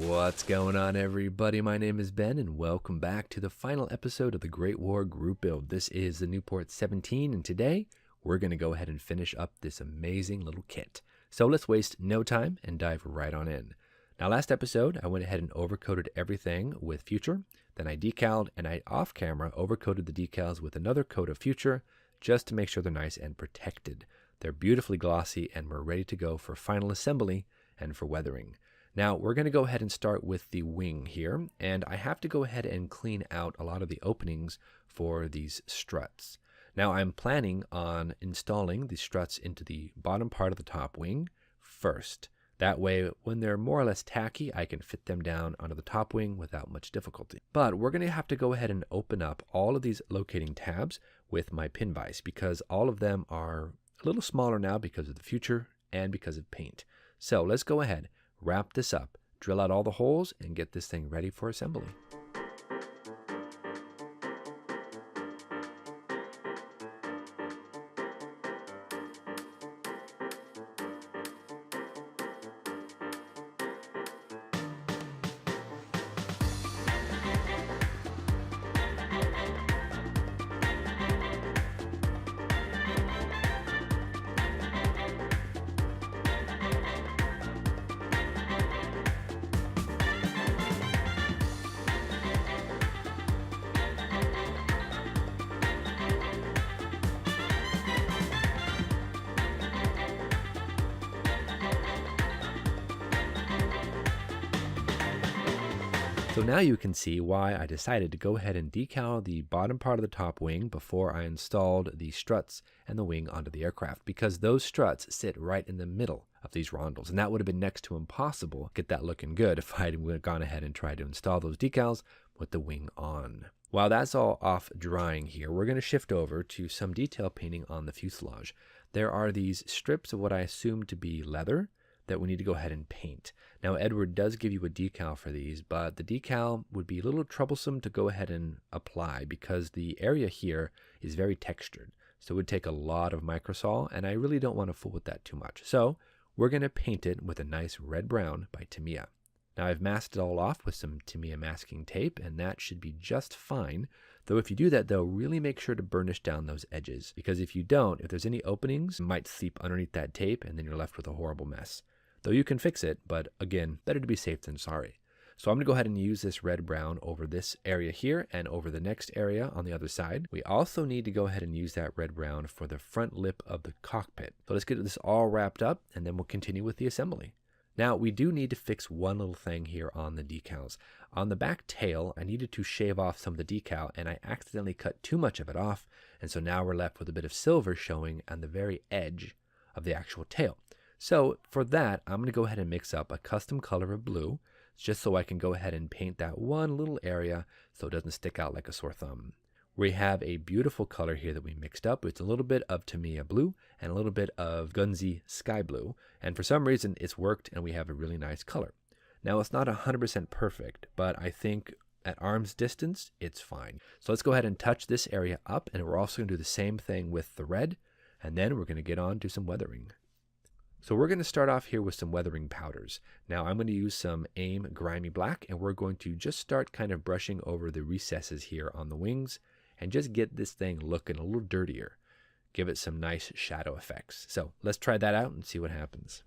What's going on, everybody? My name is Ben, and welcome back to the final episode of the Great War Group Build. This is the Nieuport 17, and today we're going to go ahead and finish up this amazing little kit. So let's waste no time and dive right on in. Now, last episode, I went ahead and overcoated everything with Future. Then I decaled, and I, off camera, overcoated the decals with another coat of Future just to make sure they're nice and protected. They're beautifully glossy, and we're ready to go for final assembly and for weathering. Now, we're going to go ahead and start with the wing here, and I have to go ahead and clean out a lot of the openings for these struts. Now, I'm planning on installing the struts into the bottom part of the top wing first. That way, when they're more or less tacky, I can fit them down onto the top wing without much difficulty. But we're going to have to go ahead and open up all of these locating tabs with my pin vise because all of them are a little smaller now because of the Future and because of paint. So let's go ahead, wrap this up, drill out all the holes, and get this thing ready for assembly. So now you can see why I decided to go ahead and decal the bottom part of the top wing before I installed the struts and the wing onto the aircraft, because those struts sit right in the middle of these rondels, and that would have been next to impossible to get that looking good if I had gone ahead and tried to install those decals with the wing on. While that's all off drying here, we're going to shift over to some detail painting on the fuselage. There are these strips of what I assume to be leather that we need to go ahead and paint. Now, Edward does give you a decal for these, but the decal would be a little troublesome to go ahead and apply because the area here is very textured. So it would take a lot of microsol, and I really don't want to fool with that too much. So we're going to paint it with a nice red-brown by Tamiya. Now, I've masked it all off with some Tamiya masking tape, and that should be just fine. Though if you do that, though, really make sure to burnish down those edges, because if you don't, if there's any openings, it might seep underneath that tape, and then you're left with a horrible mess. Though you can fix it, but again, better to be safe than sorry. So I'm going to go ahead and use this red-brown over this area here and over the next area on the other side. We also need to go ahead and use that red-brown for the front lip of the cockpit. So let's get this all wrapped up, and then we'll continue with the assembly. Now, we do need to fix one little thing here on the decals. On the back tail, I needed to shave off some of the decal, and I accidentally cut too much of it off, and so now we're left with a bit of silver showing on the very edge of the actual tail. So for that, I'm going to go ahead and mix up a custom color of blue, just so I can go ahead and paint that one little area so it doesn't stick out like a sore thumb. We have a beautiful color here that we mixed up. It's a little bit of Tamiya blue and a little bit of Gunzy sky blue. And for some reason, it's worked and we have a really nice color. Now, it's not 100% perfect, but I think at arm's distance, it's fine. So let's go ahead and touch this area up, and we're also going to do the same thing with the red, and then we're going to get on to some weathering. So we're going to start off here with some weathering powders. Now I'm going to use some AIM Grimy Black, and we're going to just start kind of brushing over the recesses here on the wings and just get this thing looking a little dirtier. Give it some nice shadow effects. So let's try that out and see what happens.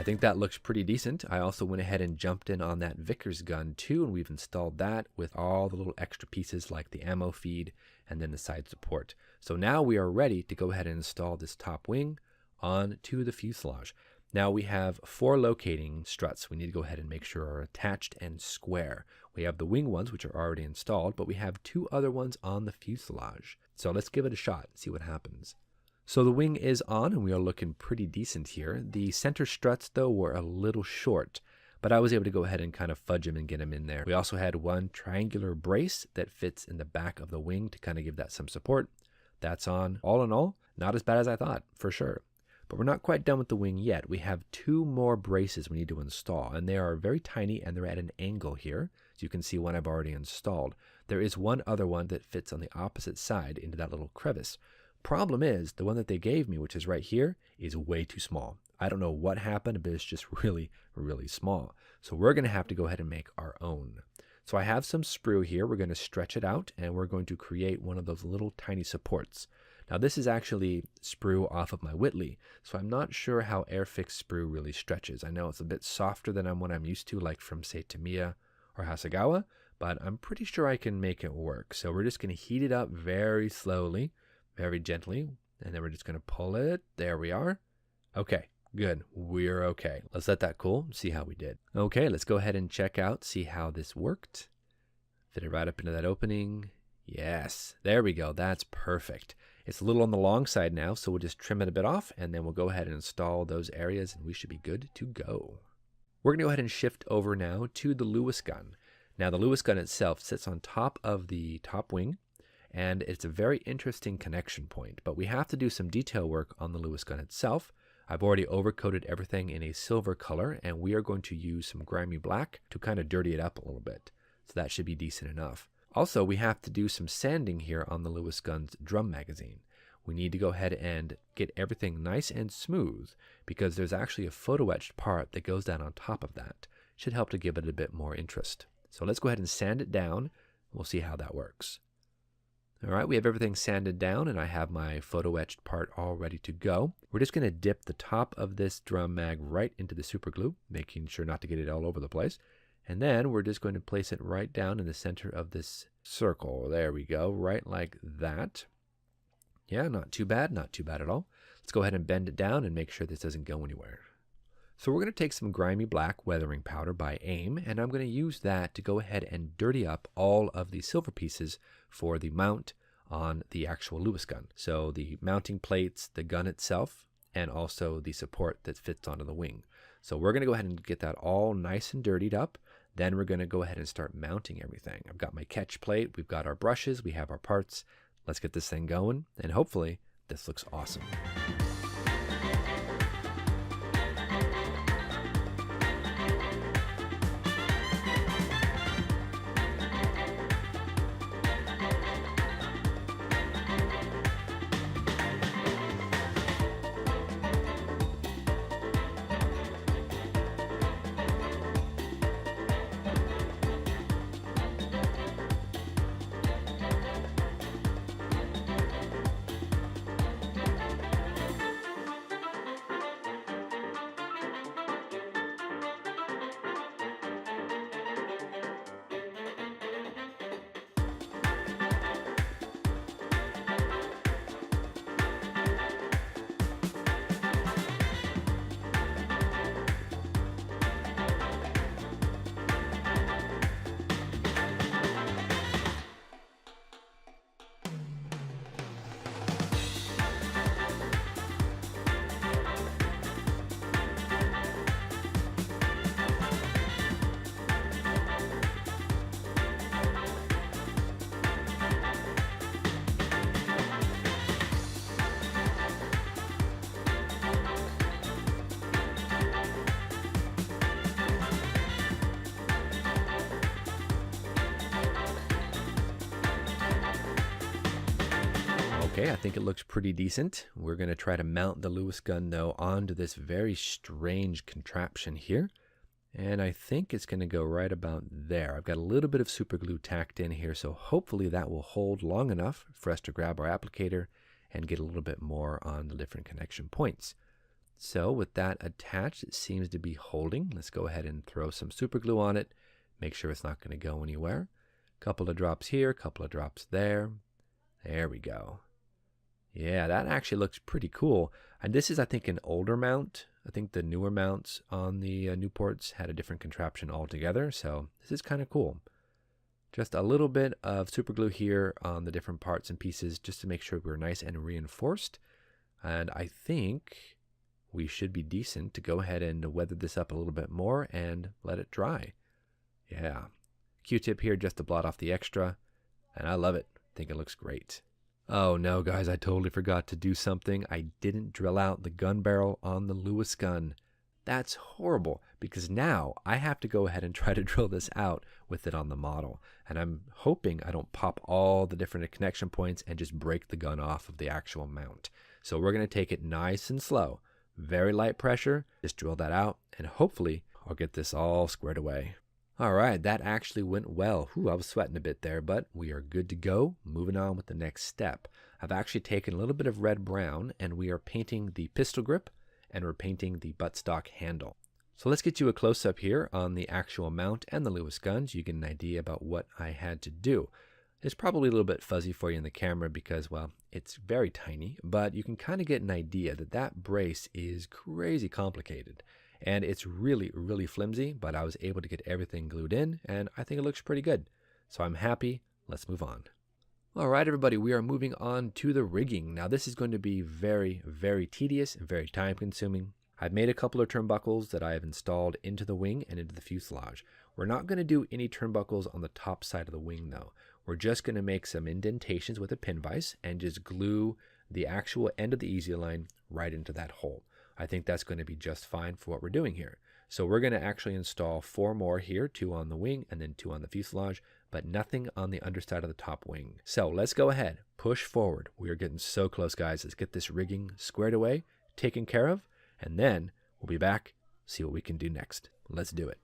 think that looks pretty decent. I also went ahead and jumped in on that Vickers gun too, and we've installed that with all the little extra pieces like the ammo feed and then the side support. So now we are ready to go ahead and install this top wing onto the fuselage. Now we have 4 locating struts we need to go ahead and make sure are attached and square. We have the wing ones, which are already installed, but we have 2 other ones on the fuselage. So let's give it a shot and see what happens. So the wing is on and we are looking pretty decent here. The center struts though were a little short, but I was able to go ahead and kind of fudge them and get them in there. We also had one triangular brace that fits in the back of the wing to kind of give that some support. That's on. All in all, not as bad as I thought, for sure. But we're not quite done with the wing yet. We have 2 more braces we need to install, and they are very tiny and they're at an angle here. So you can see one I've already installed. There is one other one that fits on the opposite side into that little crevice. Problem is, the one that they gave me, which is right here, is way too small. I don't know what happened, but it's just really, really small. So we're going to have to go ahead and make our own. So I have some sprue here. We're going to stretch it out, and we're going to create one of those little tiny supports. Now this is actually sprue off of my Whitley, so I'm not sure how Airfix sprue really stretches. I know it's a bit softer than what I'm used to, like from, say, Tamiya or Hasegawa, but I'm pretty sure I can make it work. So we're just going to heat it up very slowly, very gently, and then we're just going to pull it. There we are. Okay, good. We're okay. Let's let that cool and see how we did. Okay, let's go ahead and check out, see how this worked. Fit it right up into that opening. Yes, there we go. That's perfect. It's a little on the long side now, so we'll just trim it a bit off, and then we'll go ahead and install those areas, and we should be good to go. We're going to go ahead and shift over now to the Lewis gun. Now, the Lewis gun itself sits on top of the top wing, and it's a very interesting connection point, but we have to do some detail work on the Lewis gun itself. I've already overcoated everything in a silver color, and we are going to use some grimy black to kind of dirty it up a little bit. So that should be decent enough. Also, we have to do some sanding here on the Lewis gun's drum magazine. We need to go ahead and get everything nice and smooth because there's actually a photo etched part that goes down on top of that. Should help to give it a bit more interest. So let's go ahead and sand it down. We'll see how that works. All right, we have everything sanded down and I have my photo etched part all ready to go. We're just going to dip the top of this drum mag right into the super glue, making sure not to get it all over the place. And then we're just going to place it right down in the center of this circle. There we go, right like that. Yeah, not too bad at all. Let's go ahead and bend it down and make sure this doesn't go anywhere. So we're going to take some grimy black weathering powder by AIM, and I'm going to use that to go ahead and dirty up all of the silver pieces for the mount on the actual Lewis gun. So the mounting plates, the gun itself, and also the support that fits onto the wing. So we're going to go ahead and get that all nice and dirtied up. Then we're going to go ahead and start mounting everything. I've got my catch plate, we've got our brushes, we have our parts. Let's get this thing going, and hopefully this looks awesome. Okay, I think it looks pretty decent. We're going to try to mount the Lewis gun though onto this very strange contraption here. And I think it's going to go right about there. I've got a little bit of super glue tacked in here, so hopefully that will hold long enough for us to grab our applicator and get a little bit more on the different connection points. So with that attached, it seems to be holding. Let's go ahead and throw some super glue on it. Make sure it's not going to go anywhere. Couple of drops here, couple of drops there. There we go. Yeah, that actually looks pretty cool. And this is, I think, an older mount. I think the newer mounts on the Nieuports had a different contraption altogether. So this is kind of cool. Just a little bit of super glue here on the different parts and pieces just to make sure we're nice and reinforced. And I think we should be decent to go ahead and weather this up a little bit more and let it dry. Yeah. Q-tip here just to blot off the extra. And I love it. I think it looks great. Oh no, guys, I totally forgot to do something. I didn't drill out the gun barrel on the Lewis gun. That's horrible because now I have to go ahead and try to drill this out with it on the model. And I'm hoping I don't pop all the different connection points and just break the gun off of the actual mount. So we're going to take it nice and slow. Very light pressure. Just drill that out and hopefully I'll get this all squared away. All right, that actually went well. Whew, I was sweating a bit there, but we are good to go. Moving on with the next step. I've actually taken a little bit of red brown and we are painting the pistol grip and we're painting the buttstock handle. So let's get you a close-up here on the actual mount and the Lewis guns. You get an idea about what I had to do. It's probably a little bit fuzzy for you in the camera because, well, it's very tiny, but you can kind of get an idea that that brace is crazy complicated. And it's really, really flimsy, but I was able to get everything glued in, and I think it looks pretty good. So I'm happy. Let's move on. All right, everybody, we are moving on to the rigging. Now, this is going to be very, very tedious and very time-consuming. I've made a couple of turnbuckles that I have installed into the wing and into the fuselage. We're not going to do any turnbuckles on the top side of the wing, though. We're just going to make some indentations with a pin vise and just glue the actual end of the easy line right into that hole. I think that's going to be just fine for what we're doing here. So we're going to actually install 4 more here, 2 on the wing and then 2 on the fuselage, but nothing on the underside of the top wing. So let's go ahead, push forward. We are getting so close, guys. Let's get this rigging squared away, taken care of, and then we'll be back, see what we can do next. Let's do it.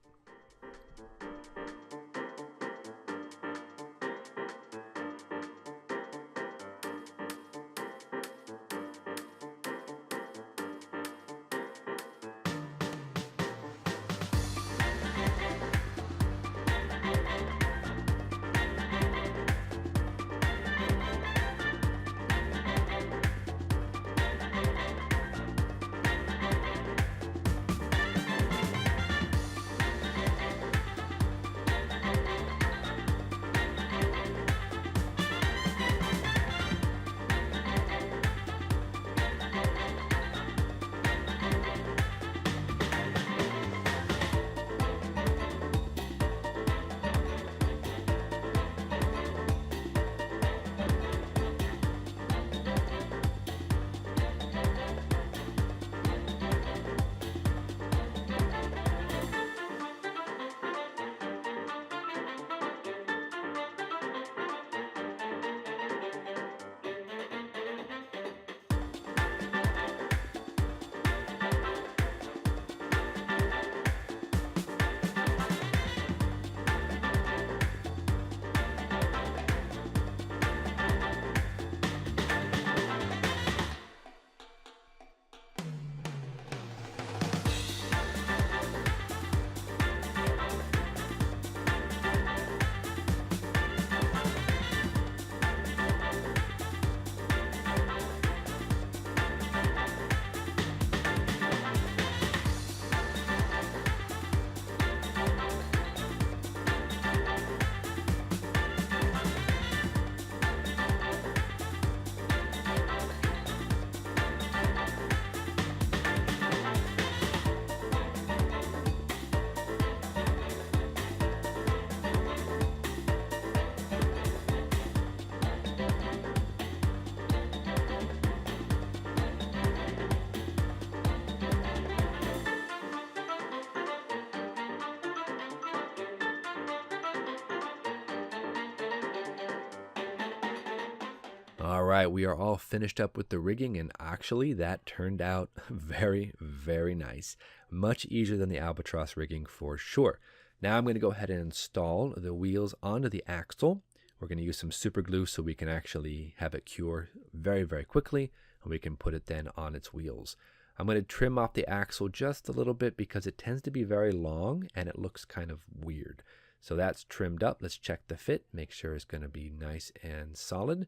All right, we are all finished up with the rigging, and actually that turned out very, very nice. Much easier than the Albatross rigging for sure. Now I'm going to go ahead and install the wheels onto the axle. We're going to use some super glue so we can actually have it cure very, very quickly, and we can put it then on its wheels. I'm going to trim off the axle just a little bit because it tends to be very long and it looks kind of weird. So that's trimmed up. Let's check the fit, make sure it's going to be nice and solid.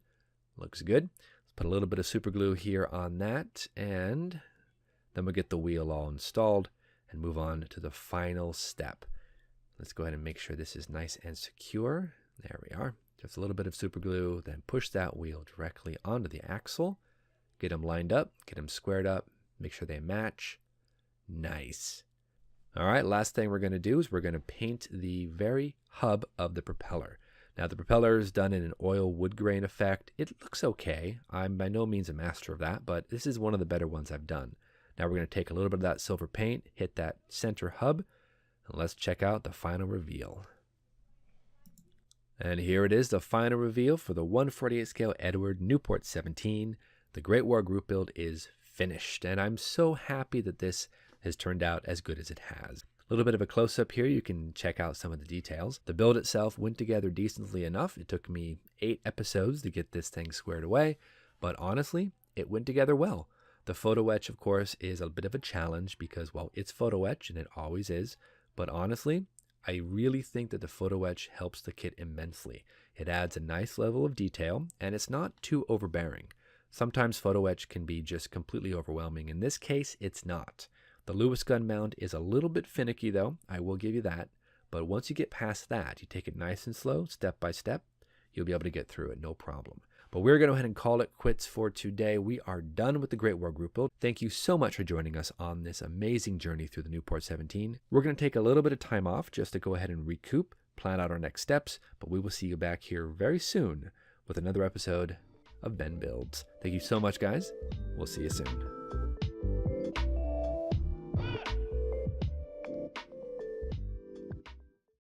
Looks good. Let's put a little bit of super glue here on that, and then we'll get the wheel all installed and move on to the final step. Let's go ahead and make sure this is nice and secure. There we are. Just a little bit of super glue, then push that wheel directly onto the axle. Get them lined up, get them squared up, make sure they match. Nice. All right, last thing we're going to do is we're going to paint the very hub of the propeller. Now the propeller is done in an oil wood grain effect. It looks okay. I'm by no means a master of that, but this is one of the better ones I've done. Now we're going to take a little bit of that silver paint, hit that center hub, and let's check out the final reveal. And here it is, the final reveal for the 1/48 scale Edward Nieuport 17. The Great War group build is finished, and I'm so happy that this has turned out as good as it has. A little bit of a close-up here, you can check out some of the details. The build itself went together decently enough. It took me 8 episodes to get this thing squared away, but honestly, it went together well. The photo etch, of course, is a bit of a challenge because, well, it's photo etch, and it always is. But honestly, I really think that the photo etch helps the kit immensely. It adds a nice level of detail, and it's not too overbearing. Sometimes photo etch can be just completely overwhelming. In this case, it's not. The Lewis gun mount is a little bit finicky, though. I will give you that. But once you get past that, you take it nice and slow, step by step, you'll be able to get through it, no problem. But we're going to go ahead and call it quits for today. We are done with the Great War group build. Thank you so much for joining us on this amazing journey through the Nieuport 17. We're going to take a little bit of time off just to go ahead and recoup, plan out our next steps, but we will see you back here very soon with another episode of Ben Builds. Thank you so much, guys. We'll see you soon.